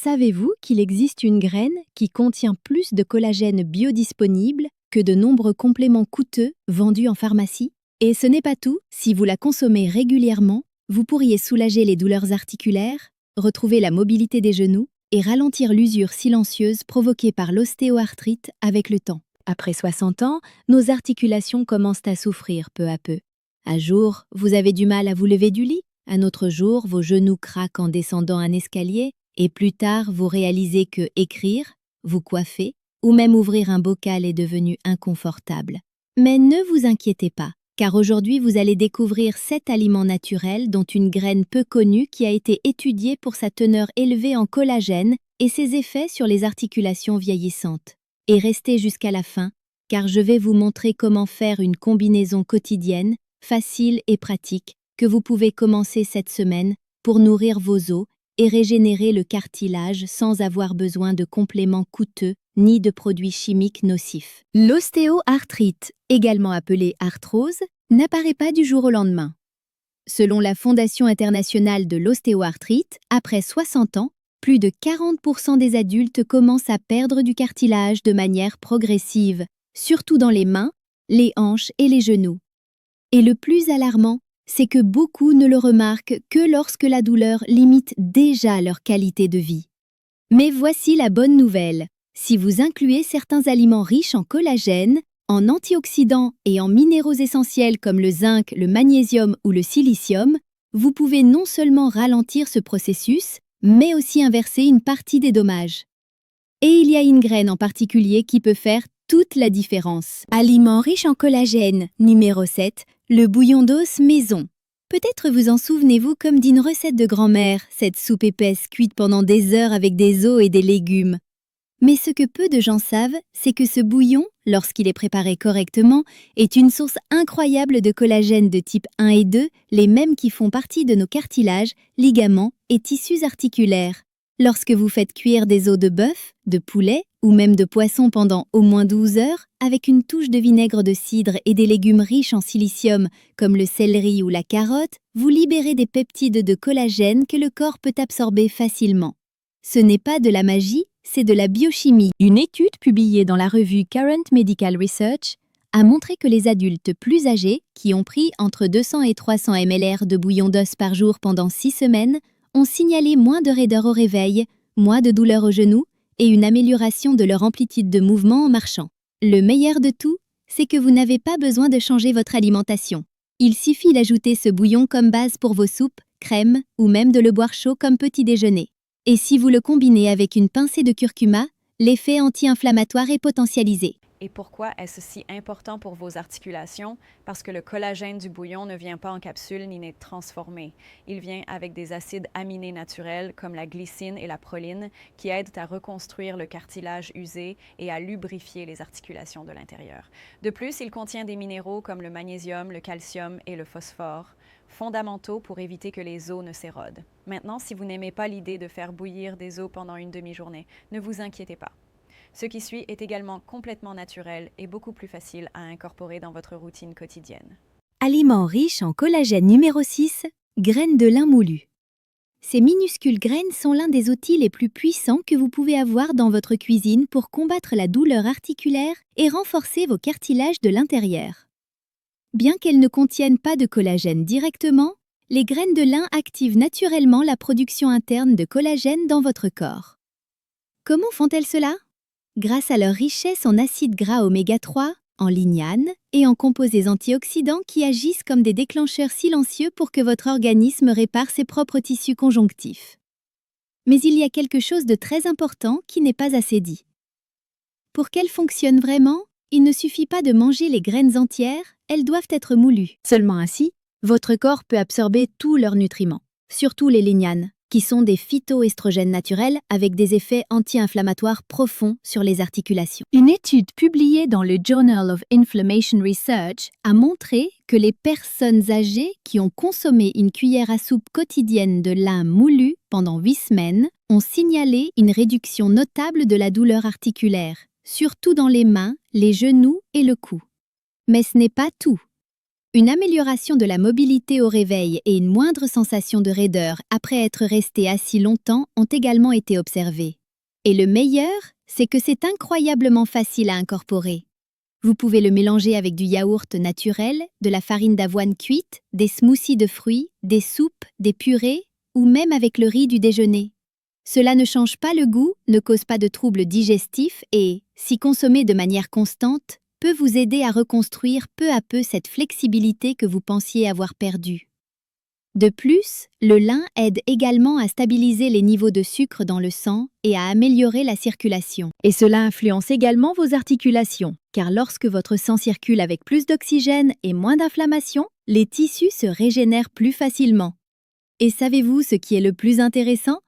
Savez-vous qu'il existe une graine qui contient plus de collagène biodisponible que de nombreux compléments coûteux vendus en pharmacie? Et ce n'est pas tout, si vous la consommez régulièrement, vous pourriez soulager les douleurs articulaires, retrouver la mobilité des genoux et ralentir l'usure silencieuse provoquée par l'ostéoarthrite avec le temps. Après 60 ans, nos articulations commencent à souffrir peu à peu. Un jour, vous avez du mal à vous lever du lit, un autre jour, vos genoux craquent en descendant un escalier, et plus tard, vous réalisez que écrire, vous coiffer ou même ouvrir un bocal est devenu inconfortable. Mais ne vous inquiétez pas, car aujourd'hui vous allez découvrir 7 aliments naturels dont une graine peu connue qui a été étudiée pour sa teneur élevée en collagène et ses effets sur les articulations vieillissantes. Et restez jusqu'à la fin, car je vais vous montrer comment faire une combinaison quotidienne, facile et pratique, que vous pouvez commencer cette semaine pour nourrir vos os et régénérer le cartilage sans avoir besoin de compléments coûteux ni de produits chimiques nocifs. L'ostéoarthrite, également appelée arthrose, n'apparaît pas du jour au lendemain. Selon la Fondation internationale de l'ostéoarthrite, après 60 ans, plus de 40% des adultes commencent à perdre du cartilage de manière progressive, surtout dans les mains, les hanches et les genoux. Et le plus alarmant, c'est que beaucoup ne le remarquent que lorsque la douleur limite déjà leur qualité de vie. Mais voici la bonne nouvelle. Si vous incluez certains aliments riches en collagène, en antioxydants et en minéraux essentiels comme le zinc, le magnésium ou le silicium, vous pouvez non seulement ralentir ce processus, mais aussi inverser une partie des dommages. Et il y a une graine en particulier qui peut faire toute la différence. Aliment riche en collagène, numéro 7, le bouillon d'os maison. Peut-être vous en souvenez-vous comme d'une recette de grand-mère, cette soupe épaisse cuite pendant des heures avec des os et des légumes. Mais ce que peu de gens savent, c'est que ce bouillon, lorsqu'il est préparé correctement, est une source incroyable de collagène de type 1 et 2, les mêmes qui font partie de nos cartilages, ligaments et tissus articulaires. Lorsque vous faites cuire des os de bœuf, de poulet ou même de poisson pendant au moins 12 heures, avec une touche de vinaigre de cidre et des légumes riches en silicium comme le céleri ou la carotte, vous libérez des peptides de collagène que le corps peut absorber facilement. Ce n'est pas de la magie, c'est de la biochimie. Une étude publiée dans la revue Current Medical Research a montré que les adultes plus âgés, qui ont pris entre 200 et 300 ml de bouillon d'os par jour pendant 6 semaines, ont signalé moins de raideur au réveil, moins de douleurs aux genoux et une amélioration de leur amplitude de mouvement en marchant. Le meilleur de tout, c'est que vous n'avez pas besoin de changer votre alimentation. Il suffit d'ajouter ce bouillon comme base pour vos soupes, crèmes ou même de le boire chaud comme petit déjeuner. Et si vous le combinez avec une pincée de curcuma, l'effet anti-inflammatoire est potentialisé. Et pourquoi est-ce si important pour vos articulations? Parce que le collagène du bouillon ne vient pas en capsule ni n'est transformé. Il vient avec des acides aminés naturels comme la glycine et la proline qui aident à reconstruire le cartilage usé et à lubrifier les articulations de l'intérieur. De plus, il contient des minéraux comme le magnésium, le calcium et le phosphore, fondamentaux pour éviter que les os ne s'érodent. Maintenant, si vous n'aimez pas l'idée de faire bouillir des os pendant une demi-journée, ne vous inquiétez pas. Ce qui suit est également complètement naturel et beaucoup plus facile à incorporer dans votre routine quotidienne. Aliment riche en collagène numéro 6, graines de lin moulues. Ces minuscules graines sont l'un des outils les plus puissants que vous pouvez avoir dans votre cuisine pour combattre la douleur articulaire et renforcer vos cartilages de l'intérieur. Bien qu'elles ne contiennent pas de collagène directement, les graines de lin activent naturellement la production interne de collagène dans votre corps. Comment font-elles cela? Grâce à leur richesse en acides gras oméga 3, en lignane et en composés antioxydants qui agissent comme des déclencheurs silencieux pour que votre organisme répare ses propres tissus conjonctifs. Mais il y a quelque chose de très important qui n'est pas assez dit. Pour qu'elles fonctionnent vraiment, il ne suffit pas de manger les graines entières, elles doivent être moulues. Seulement ainsi, votre corps peut absorber tous leurs nutriments, surtout les lignanes, qui sont des phytoestrogènes naturels avec des effets anti-inflammatoires profonds sur les articulations. Une étude publiée dans le Journal of Inflammation Research a montré que les personnes âgées qui ont consommé une cuillère à soupe quotidienne de lin moulu pendant 8 semaines ont signalé une réduction notable de la douleur articulaire, surtout dans les mains, les genoux et le cou. Mais ce n'est pas tout. Une amélioration de la mobilité au réveil et une moindre sensation de raideur après être resté assis longtemps ont également été observées. Et le meilleur, c'est que c'est incroyablement facile à incorporer. Vous pouvez le mélanger avec du yaourt naturel, de la farine d'avoine cuite, des smoothies de fruits, des soupes, des purées ou même avec le riz du déjeuner. Cela ne change pas le goût, ne cause pas de troubles digestifs et, si consommé de manière constante, peut vous aider à reconstruire peu à peu cette flexibilité que vous pensiez avoir perdue. De plus, le lin aide également à stabiliser les niveaux de sucre dans le sang et à améliorer la circulation. Et cela influence également vos articulations, car lorsque votre sang circule avec plus d'oxygène et moins d'inflammation, les tissus se régénèrent plus facilement. Et savez-vous ce qui est le plus intéressant?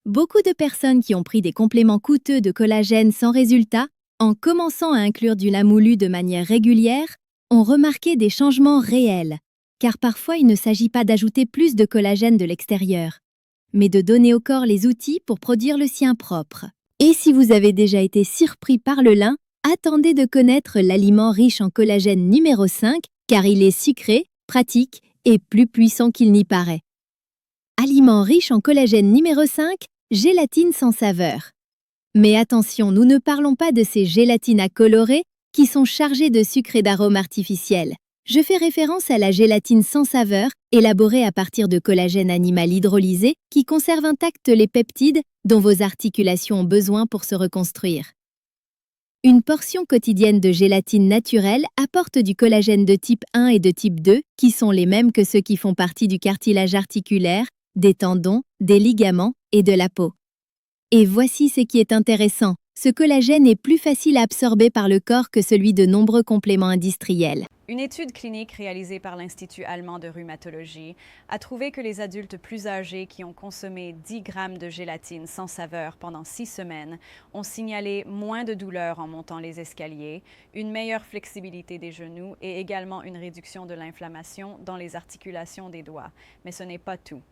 Beaucoup de personnes qui ont pris des compléments coûteux de collagène sans résultat, en commençant à inclure du lin moulu de manière régulière, ont remarqué des changements réels. Car parfois, il ne s'agit pas d'ajouter plus de collagène de l'extérieur, mais de donner au corps les outils pour produire le sien propre. Et si vous avez déjà été surpris par le lin, attendez de connaître l'aliment riche en collagène numéro 5, car il est sucré, pratique et plus puissant qu'il n'y paraît. Aliment riche en collagène numéro 5, gélatine sans saveur. Mais attention, nous ne parlons pas de ces gélatines à colorer qui sont chargées de sucre et d'arômes artificiels. Je fais référence à la gélatine sans saveur, élaborée à partir de collagène animal hydrolysé qui conserve intacts les peptides dont vos articulations ont besoin pour se reconstruire. Une portion quotidienne de gélatine naturelle apporte du collagène de type 1 et de type 2, qui sont les mêmes que ceux qui font partie du cartilage articulaire, des tendons, des ligaments et de la peau. Et voici ce qui est intéressant, ce collagène est plus facile à absorber par le corps que celui de nombreux compléments industriels. Une étude clinique réalisée par l'Institut allemand de rhumatologie a trouvé que les adultes plus âgés qui ont consommé 10 grammes de gélatine sans saveur pendant 6 semaines ont signalé moins de douleurs en montant les escaliers, une meilleure flexibilité des genoux et également une réduction de l'inflammation dans les articulations des doigts. Mais ce n'est pas tout.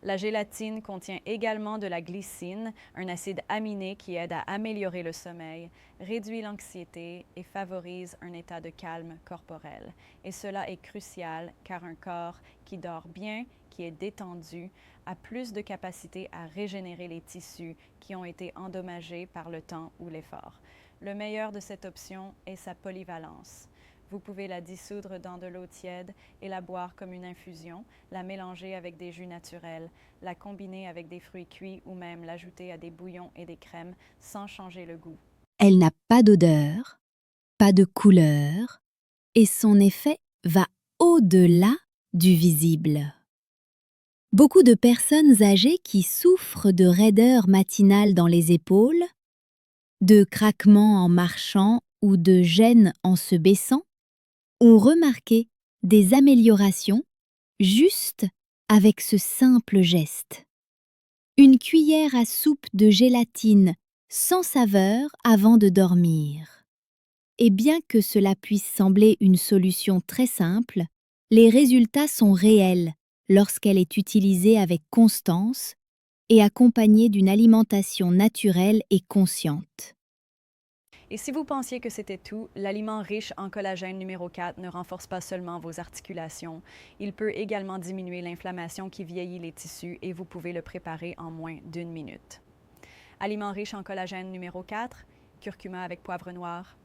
La gélatine contient également de la glycine, un acide aminé qui aide à améliorer le sommeil, réduit l'anxiété et favorise un état de calme corporel. Et cela est crucial car un corps qui dort bien, qui est détendu, a plus de capacité à régénérer les tissus qui ont été endommagés par le temps ou l'effort. Le meilleur de cette option est sa polyvalence. Vous pouvez la dissoudre dans de l'eau tiède et la boire comme une infusion, la mélanger avec des jus naturels, la combiner avec des fruits cuits ou même l'ajouter à des bouillons et des crèmes sans changer le goût. Elle n'a pas d'odeur, pas de couleur, et son effet va au-delà du visible. Beaucoup de personnes âgées qui souffrent de raideur matinale dans les épaules, de craquements en marchant ou de gêne en se baissant, ont remarqué des améliorations juste avec ce simple geste. Une cuillère à soupe de gélatine sans saveur avant de dormir. Et bien que cela puisse sembler une solution très simple, les résultats sont réels lorsqu'elle est utilisée avec constance et accompagnée d'une alimentation naturelle et consciente. Et si vous pensiez que c'était tout, l'aliment riche en collagène numéro 4 ne renforce pas seulement vos articulations, il peut également diminuer l'inflammation qui vieillit les tissus et vous pouvez le préparer en moins d'1 minute. Aliment riche en collagène numéro 4, curcuma avec poivre noir.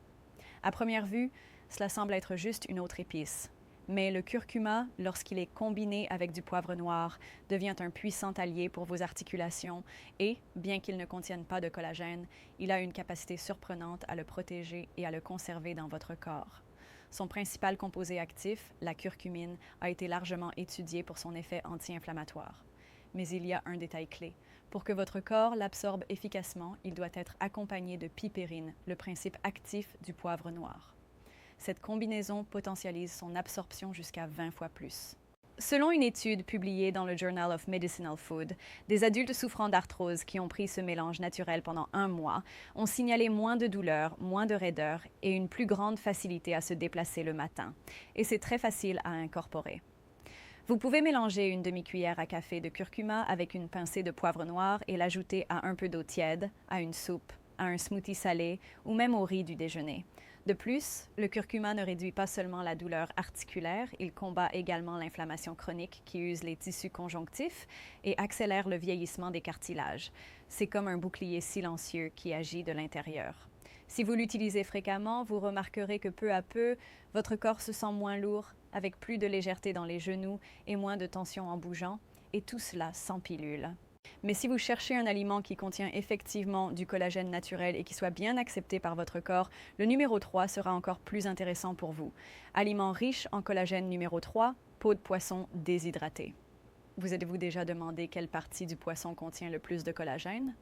À première vue, cela semble être juste une autre épice. Mais le curcuma, lorsqu'il est combiné avec du poivre noir, devient un puissant allié pour vos articulations et, bien qu'il ne contienne pas de collagène, il a une capacité surprenante à le protéger et à le conserver dans votre corps. Son principal composé actif, la curcumine, a été largement étudié pour son effet anti-inflammatoire. Mais il y a un détail clé. Pour que votre corps l'absorbe efficacement, il doit être accompagné de pipérine, le principe actif du poivre noir. Cette combinaison potentialise son absorption jusqu'à 20 fois plus. Selon une étude publiée dans le Journal of Medicinal Food, des adultes souffrant d'arthrose qui ont pris ce mélange naturel pendant 1 mois ont signalé moins de douleurs, moins de raideur et une plus grande facilité à se déplacer le matin. Et c'est très facile à incorporer. Vous pouvez mélanger une demi-cuillère à café de curcuma avec une pincée de poivre noir et l'ajouter à un peu d'eau tiède, à une soupe, à un smoothie salé ou même au riz du déjeuner. De plus, le curcuma ne réduit pas seulement la douleur articulaire, il combat également l'inflammation chronique qui use les tissus conjonctifs et accélère le vieillissement des cartilages. C'est comme un bouclier silencieux qui agit de l'intérieur. Si vous l'utilisez fréquemment, vous remarquerez que peu à peu, votre corps se sent moins lourd, avec plus de légèreté dans les genoux et moins de tension en bougeant, et tout cela sans pilule. Mais si vous cherchez un aliment qui contient effectivement du collagène naturel et qui soit bien accepté par votre corps, le numéro 3 sera encore plus intéressant pour vous. Aliment riche en collagène numéro 3, peau de poisson déshydratée. Vous êtes-vous déjà demandé quelle partie du poisson contient le plus de collagène?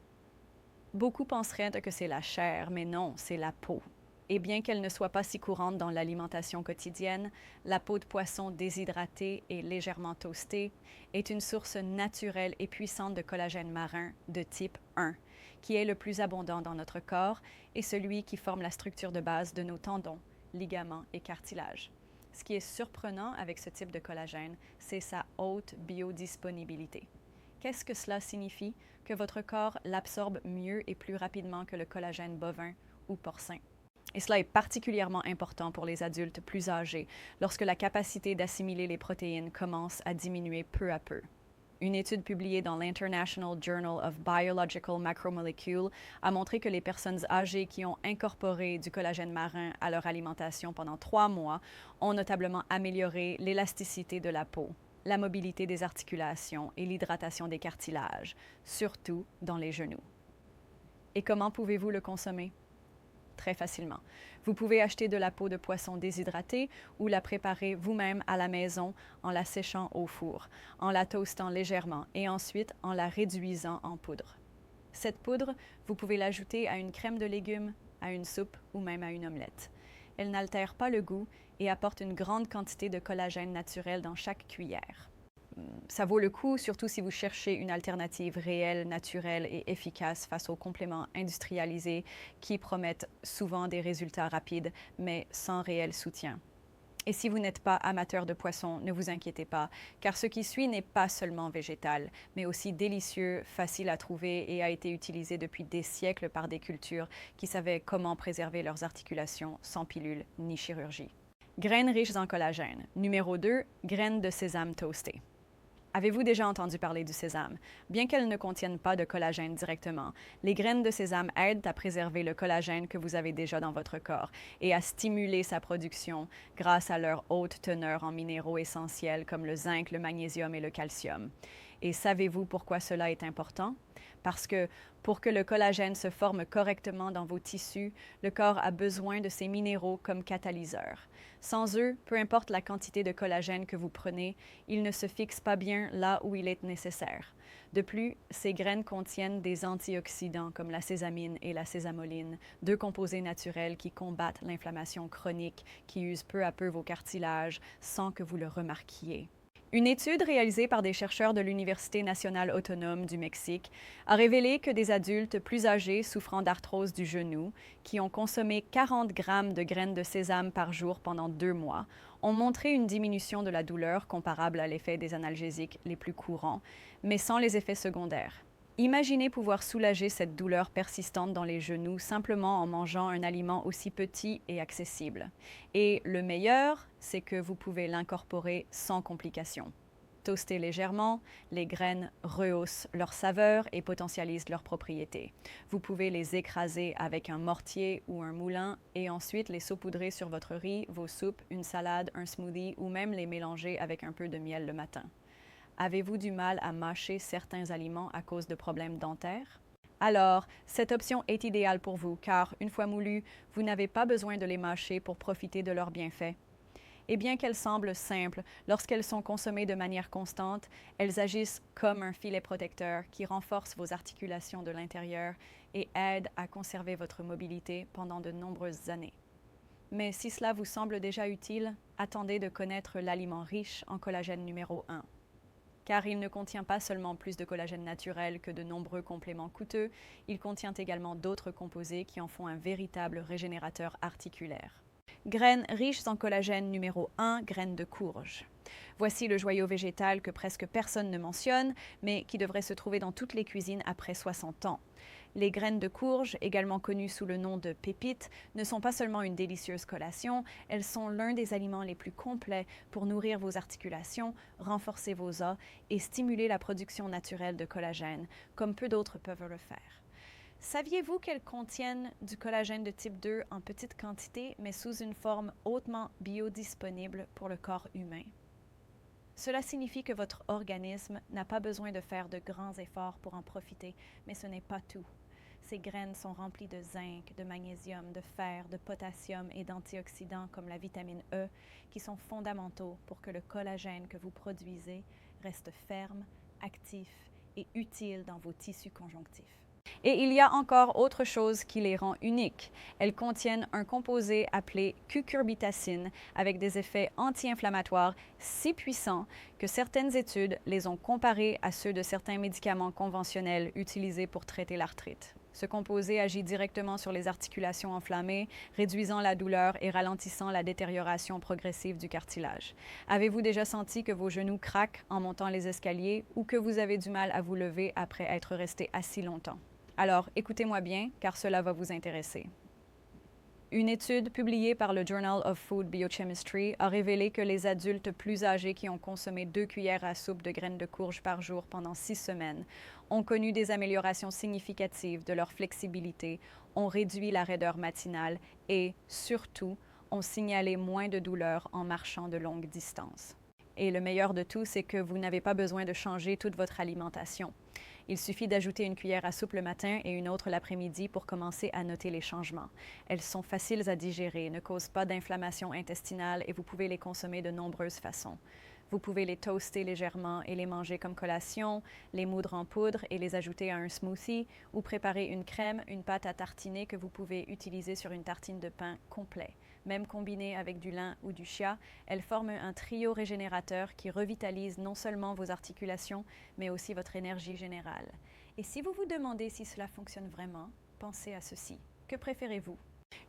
Beaucoup penseraient que c'est la chair, mais non, c'est la peau. Et bien qu'elle ne soit pas si courante dans l'alimentation quotidienne, la peau de poisson déshydratée et légèrement toastée est une source naturelle et puissante de collagène marin de type 1, qui est le plus abondant dans notre corps et celui qui forme la structure de base de nos tendons, ligaments et cartilages. Ce qui est surprenant avec ce type de collagène, c'est sa haute biodisponibilité. Qu'est-ce que cela signifie? Que votre corps l'absorbe mieux et plus rapidement que le collagène bovin ou porcin. Et cela est particulièrement important pour les adultes plus âgés, lorsque la capacité d'assimiler les protéines commence à diminuer peu à peu. Une étude publiée dans l'International Journal of Biological Macromolecules a montré que les personnes âgées qui ont incorporé du collagène marin à leur alimentation pendant 3 mois ont notablement amélioré l'élasticité de la peau, la mobilité des articulations et l'hydratation des cartilages, surtout dans les genoux. Et comment pouvez-vous le consommer? Très facilement. Vous pouvez acheter de la peau de poisson déshydratée ou la préparer vous-même à la maison en la séchant au four, en la toastant légèrement et ensuite en la réduisant en poudre. Cette poudre, vous pouvez l'ajouter à une crème de légumes, à une soupe ou même à une omelette. Elle n'altère pas le goût et apporte une grande quantité de collagène naturel dans chaque cuillère. Ça vaut le coup, surtout si vous cherchez une alternative réelle, naturelle et efficace face aux compléments industrialisés qui promettent souvent des résultats rapides, mais sans réel soutien. Et si vous n'êtes pas amateur de poisson, ne vous inquiétez pas, car ce qui suit n'est pas seulement végétal, mais aussi délicieux, facile à trouver et a été utilisé depuis des siècles par des cultures qui savaient comment préserver leurs articulations sans pilule ni chirurgie. Graines riches en collagène. Numéro 2, graines de sésame toastées. Avez-vous déjà entendu parler du sésame? Bien qu'elles ne contiennent pas de collagène directement, les graines de sésame aident à préserver le collagène que vous avez déjà dans votre corps et à stimuler sa production grâce à leur haute teneur en minéraux essentiels comme le zinc, le magnésium et le calcium. Et savez-vous pourquoi cela est important? Parce que pour que le collagène se forme correctement dans vos tissus, le corps a besoin de ces minéraux comme catalyseurs. Sans eux, peu importe la quantité de collagène que vous prenez, il ne se fixe pas bien là où il est nécessaire. De plus, ces graines contiennent des antioxydants comme la sésamine et la sésamoline, 2 composés naturels qui combattent l'inflammation chronique qui use peu à peu vos cartilages sans que vous le remarquiez. Une étude réalisée par des chercheurs de l'Université nationale autonome du Mexique a révélé que des adultes plus âgés souffrant d'arthrose du genou, qui ont consommé 40 grammes de graines de sésame par jour pendant 2 mois, ont montré une diminution de la douleur comparable à l'effet des analgésiques les plus courants, mais sans les effets secondaires. Imaginez pouvoir soulager cette douleur persistante dans les genoux simplement en mangeant un aliment aussi petit et accessible. Et le meilleur, c'est que vous pouvez l'incorporer sans complications. Toasté légèrement, les graines rehaussent leur saveur et potentialisent leurs propriétés. Vous pouvez les écraser avec un mortier ou un moulin et ensuite les saupoudrer sur votre riz, vos soupes, une salade, un smoothie ou même les mélanger avec un peu de miel le matin. Avez-vous du mal à mâcher certains aliments à cause de problèmes dentaires? Alors, cette option est idéale pour vous car, une fois moulues, vous n'avez pas besoin de les mâcher pour profiter de leurs bienfaits. Et bien qu'elles semblent simples, lorsqu'elles sont consommées de manière constante, elles agissent comme un filet protecteur qui renforce vos articulations de l'intérieur et aide à conserver votre mobilité pendant de nombreuses années. Mais si cela vous semble déjà utile, attendez de connaître l'aliment riche en collagène numéro 1. Car il ne contient pas seulement plus de collagène naturel que de nombreux compléments coûteux, il contient également d'autres composés qui en font un véritable régénérateur articulaire. Graines riches en collagène numéro 1, graines de courge. Voici le joyau végétal que presque personne ne mentionne, mais qui devrait se trouver dans toutes les cuisines après 60 ans. Les graines de courge, également connues sous le nom de pépites, ne sont pas seulement une délicieuse collation, elles sont l'un des aliments les plus complets pour nourrir vos articulations, renforcer vos os et stimuler la production naturelle de collagène, comme peu d'autres peuvent le faire. Saviez-vous qu'elles contiennent du collagène de type 2 en petite quantité, mais sous une forme hautement biodisponible pour le corps humain? Cela signifie que votre organisme n'a pas besoin de faire de grands efforts pour en profiter, mais ce n'est pas tout. Ces graines sont remplies de zinc, de magnésium, de fer, de potassium et d'antioxydants comme la vitamine E, qui sont fondamentaux pour que le collagène que vous produisez reste ferme, actif et utile dans vos tissus conjonctifs. Et il y a encore autre chose qui les rend uniques. Elles contiennent un composé appelé cucurbitacine avec des effets anti-inflammatoires si puissants que certaines études les ont comparés à ceux de certains médicaments conventionnels utilisés pour traiter l'arthrite. Ce composé agit directement sur les articulations enflammées, réduisant la douleur et ralentissant la détérioration progressive du cartilage. Avez-vous déjà senti que vos genoux craquent en montant les escaliers ou que vous avez du mal à vous lever après être resté assis longtemps? Alors, écoutez-moi bien, car cela va vous intéresser. Une étude publiée par le Journal of Food Biochemistry a révélé que les adultes plus âgés qui ont consommé 2 cuillères à soupe de graines de courge par jour pendant 6 semaines ont connu des améliorations significatives de leur flexibilité, ont réduit la raideur matinale et, surtout, ont signalé moins de douleurs en marchant de longues distances. Et le meilleur de tout, c'est que vous n'avez pas besoin de changer toute votre alimentation. Il suffit d'ajouter une cuillère à soupe le matin et une autre l'après-midi pour commencer à noter les changements. Elles sont faciles à digérer, ne causent pas d'inflammation intestinale et vous pouvez les consommer de nombreuses façons. Vous pouvez les toaster légèrement et les manger comme collation, les moudre en poudre et les ajouter à un smoothie ou préparer une crème, une pâte à tartiner que vous pouvez utiliser sur une tartine de pain complet. Même combinée avec du lin ou du chia, elles forment un trio régénérateur qui revitalise non seulement vos articulations, mais aussi votre énergie générale. Et si vous vous demandez si cela fonctionne vraiment, pensez à ceci. Que préférez-vous?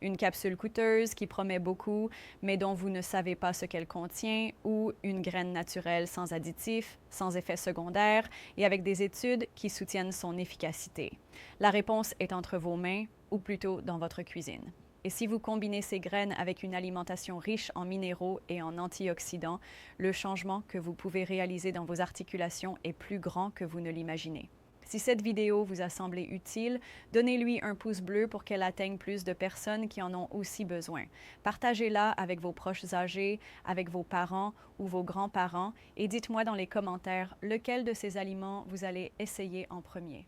Une capsule coûteuse qui promet beaucoup, mais dont vous ne savez pas ce qu'elle contient, ou une graine naturelle sans additifs, sans effets secondaires et avec des études qui soutiennent son efficacité? La réponse est entre vos mains, ou plutôt dans votre cuisine. Et si vous combinez ces graines avec une alimentation riche en minéraux et en antioxydants, le changement que vous pouvez réaliser dans vos articulations est plus grand que vous ne l'imaginez. Si cette vidéo vous a semblé utile, donnez-lui un pouce bleu pour qu'elle atteigne plus de personnes qui en ont aussi besoin. Partagez-la avec vos proches âgés, avec vos parents ou vos grands-parents et dites-moi dans les commentaires lequel de ces aliments vous allez essayer en premier.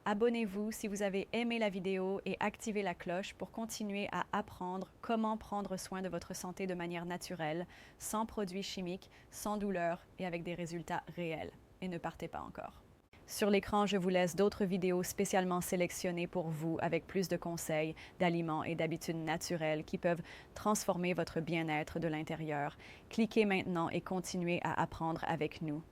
Abonnez-vous si vous avez aimé la vidéo et activez la cloche pour continuer à apprendre comment prendre soin de votre santé de manière naturelle, sans produits chimiques, sans douleur et avec des résultats réels. Et ne partez pas encore. Sur l'écran, je vous laisse d'autres vidéos spécialement sélectionnées pour vous avec plus de conseils, d'aliments et d'habitudes naturelles qui peuvent transformer votre bien-être de l'intérieur. Cliquez maintenant et continuez à apprendre avec nous.